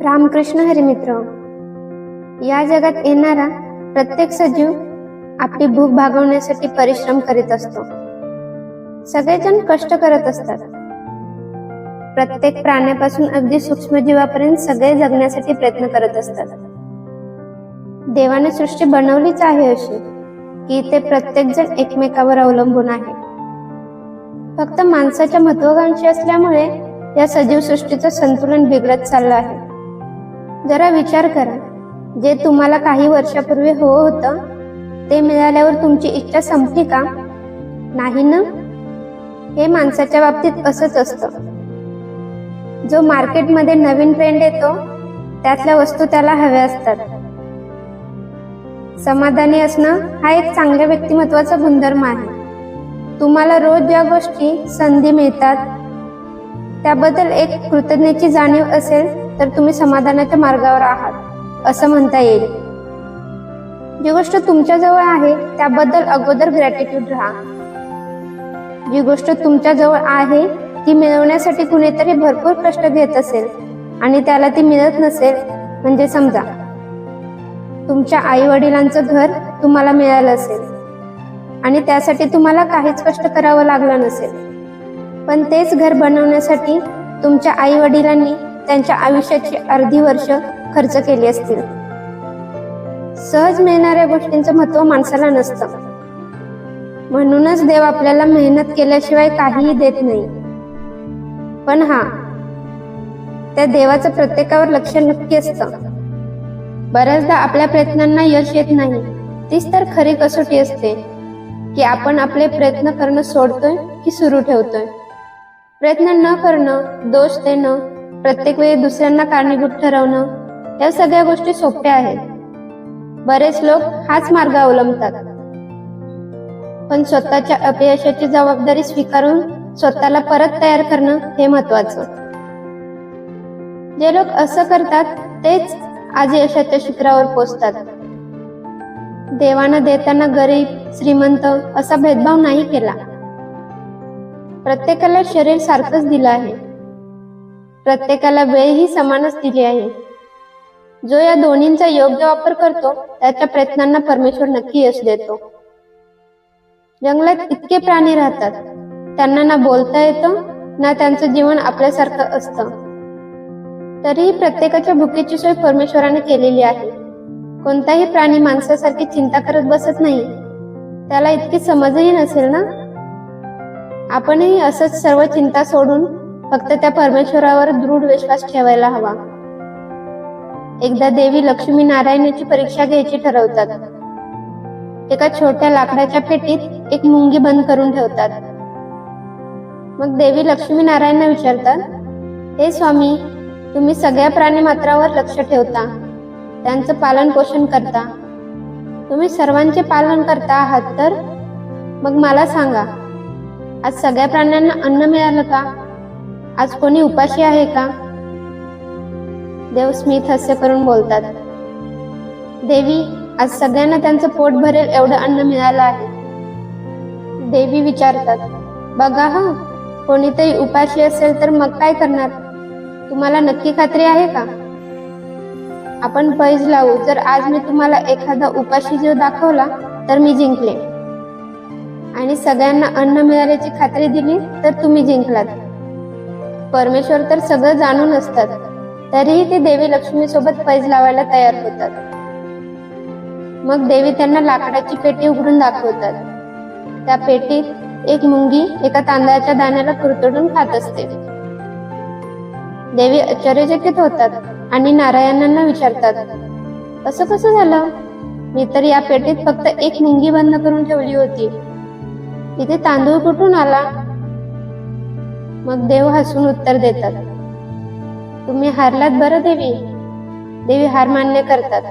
रामकृष्ण हरी मित्र. या जगात येणारा प्रत्येक सजीव आपली भूक भागवण्यासाठी परिश्रम करीत असतो. सगळेजण कष्ट करत असतात. प्रत्येक प्राण्यापासून अगदी सूक्ष्मजीवापर्यंत सगळे जगण्यासाठी प्रयत्न करत असतात. देवाने सृष्टी बनवलीच आहे अशी की ते प्रत्येक जण एकमेकावर अवलंबून आहे. फक्त माणसाच्या महत्वाकांक्षी असल्यामुळे या सजीव सृष्टीचं संतुलन बिघडत चाललं आहे. जरा विचार करा, जे तुम्हाला काही वर्षापूर्वी होतं ते मिळाल्यावर तुमची इच्छा संपली का? नाही ना. हे माणसाच्या बाबतीत असंच असतं. जो मार्केटमध्ये नवीन ट्रेंड येतो त्यातल्या वस्तू त्याला हव्या असतात. समाधानी असणं हा एक चांगल्या व्यक्तिमत्वाचा गुणधर्म आहे. तुम्हाला रोज ज्या गोष्टी संधी मिळतात त्याबद्दल एक कृतज्ञतेची जाणीव असेल तर तुम्ही समाधानाच्या मार्गावर आहात असं म्हणता येईल. जी गोष्ट तुमच्या जवळ आहे त्याबद्दल अगोदर ग्रॅटिट्यूड राहा. जी गोष्ट तुमच्या जवळ आहे ती मिळवण्यासाठी कुणीतरी भरपूर कष्ट घेत असेल आणि त्याला ती मिळत नसेल, म्हणजे समजा तुमच्या आई वडिलांचं घर तुम्हाला मिळालं असेल आणि त्यासाठी तुम्हाला काहीच कष्ट करावं लागलं नसेल, पण तेच घर बनवण्यासाठी तुमच्या आई वडिलांनी त्यांच्या आयुष्याची अर्धी वर्ष खर्च केली असतील. सहज मिळणाऱ्या गोष्टींचं महत्व माणसाला नसतं. म्हणूनच देव आपल्याला मेहनत केल्याशिवाय काहीही देत नाही. पण त्या देवाचं प्रत्येकावर लक्ष नक्की असतं. बऱ्याचदा आपल्या प्रयत्नांना यश येत नाही. तीच तर खरी कसोटी असते की आपण आपले प्रयत्न करणं सोडतोय की सुरू ठेवतोय. प्रयत्न न करणं, दोष देणं, प्रत्येक वेळी दुसऱ्यांना कारणीभूत ठरवणं, या सगळ्या गोष्टी सोप्या आहेत. बरेच लोक हाच मार्ग अवलंबतात. पण स्वतःच्या अपयशाची जबाबदारी स्वीकारून स्वतःला परत तयार करणं हे महत्वाचं. जे लोक असं करतात तेच आज यशाच्या शिखरावर पोहोचतात. देवानं देताना गरीब श्रीमंत असा भेदभाव नाही केला. प्रत्येकाला शरीर सारखंच दिलं आहे. प्रत्येकाला वेळही समानच दिली आहे. जो या दोन्हींचा योग्य वापर करतो त्याच्या प्रयत्नांना परमेश्वर नक्की यश देतो. जंगलात इतके प्राणी राहतात, त्यांना ना बोलता येतं ना त्यांचं जीवन आपल्यासारखं असतं. तरीही प्रत्येकाच्या भुकेची सोय परमेश्वराने केलेली आहे. कोणताही प्राणी माणसासारखी चिंता करत बसत नाही. त्याला इतकी समजही नसेल ना. आपणही असंच सर्व चिंता सोडून फक्त त्या परमेश्वरावर दृढ विश्वास ठेवायला हवा. एकदा देवी लक्ष्मी नारायणाची परीक्षा घ्यायची ठरवतात. एका छोट्या लाकडाच्या पेटीत एक मुंगी बंद करून ठेवतात. मग देवी लक्ष्मी नारायणना विचारतात, हे स्वामी, तुम्ही सगळ्या प्राणी मात्रावर लक्ष ठेवता, त्यांचं पालन पोषण करता, तुम्ही सर्वांचे पालन करता आहात, तर मग मला सांगा, आज सगळ्या प्राण्यांना अन्न मिळालं का? आज कोणी उपाशी आहे का? देव स्मित हास्य करून बोलतात, देवी, आज सगळ्यांना त्यांचं पोट भरेल एवढं अन्न मिळालं आहे. देवी विचारतात, बघा कोणीतरी उपाशी असेल तर मग काय करणार? तुम्हाला नक्की खात्री आहे का? आपण पैज लावू. जर आज मी तुम्हाला एखादा उपाशी जीव दाखवला तर मी जिंकले आणि सगळ्यांना अन्न मिळाल्याची खात्री दिली तर तुम्ही जिंकलात. परमेश्वर तर सगळं जाणून असतात, तरीही ते देवी लक्ष्मी सोबत पैज लावायला तयार होतात. मग देवी त्यांना लाकडाची पेटी उघडून दाखवतात. त्या पेटीत एक मुंगी एका तांदळाच्या दाण्याला कुरतडून खात असते. देवी आश्चर्यचकित होतात आणि नारायणांना विचारतात, असं कसं झालं? मी तर या पेटीत फक्त एक मुंगी बंद करून ठेवली होती. तिथे तांदूळ कुठून आला? मग देव हसून उत्तर देतात, तुम्ही हारलात बरं देवी. देवी हार मान्य करतात,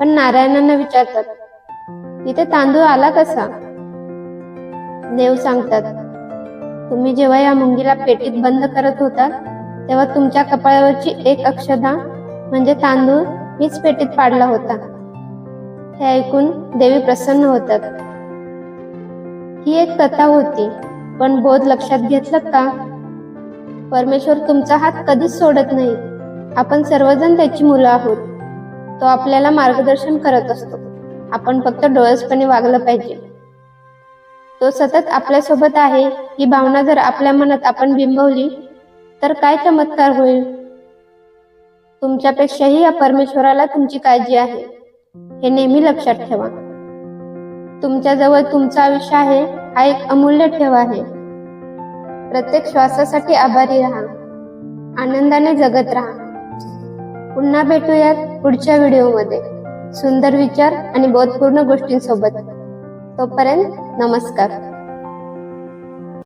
पण नारायणांना विचारतात, तिथे तांदूळ आला कसा? देव सांगतात, तुम्ही जेव्हा या मुंगीला पेटीत बंद करत होता तेव्हा तुमच्या कपाळावरची एक अक्षता म्हणजे तांदूळ मीच पेटीत पाडला होता. हे ऐकून देवी प्रसन्न होतात. ही एक कथा होती, पण बोध लक्षात घेतलं का? परमेश्वर तुमचा हात कधीच सोडत नाही. आपण सर्वजण त्याची मुलं आहोत. तो आपल्याला मार्गदर्शन करत असतो. आपण फक्त डोळसपणे वागलं पाहिजे. तो सतत आपल्यासोबत आहे ही भावना जर आपल्या मनात आपण बिंबवली तर काय चमत्कार होईल. तुमच्यापेक्षाही या परमेश्वराला तुमची काळजी आहे हे नेहमी लक्षात ठेवा. तुमच्याजवळ तुमचं आयुष्य आहे हा एक अमूल्य ठेव आहे. प्रत्येक श्वासासाठी आभारी राहा. आनंदाने जगत राहा. पुन्हा भेटूयात पुढच्या व्हिडिओमध्ये सुंदर विचार आणि बोधपूर्ण गोष्टींसोबत. तोपर्यंत नमस्कार.